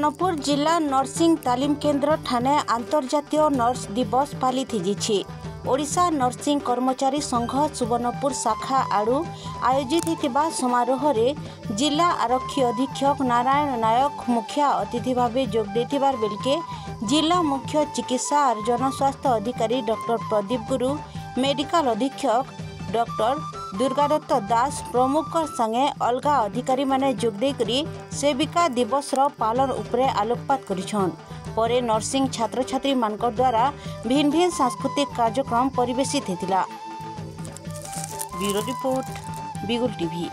सुवर्णपुर जिला नर्सिंग तालीम केन्द्र ठाणे अंतर्जातीय नर्स दिवस पालित होती। ओडिशा नर्सिंग कर्मचारी संघ सुवर्णपुर शाखा आड़ू आयोजित होता समारोह रे जिला आरक्षी अधीक्षक नारायण नायक मुख्य अतिथि भाव जोग देथिबार बेलके जिला मुख्य चिकित्सा और जनस्वास्थ्य अधिकारी डॉक्टर प्रदीप गुरु, मेडिकल अधीक्षक डॉक्टर दुर्गादत्त दास प्रमुख संगे अलगा अधिकारी माने जोगदे करी सेविका दिवस रो पालन उपरे आलोकपात करिछन। परे नर्सिंग छात्र छात्री मानक द्वारा भिन्न भिन्न सांस्कृतिक कार्यक्रम परिवेशित हेतिला। ब्यूरो रिपोर्ट, बिगुल टीवी।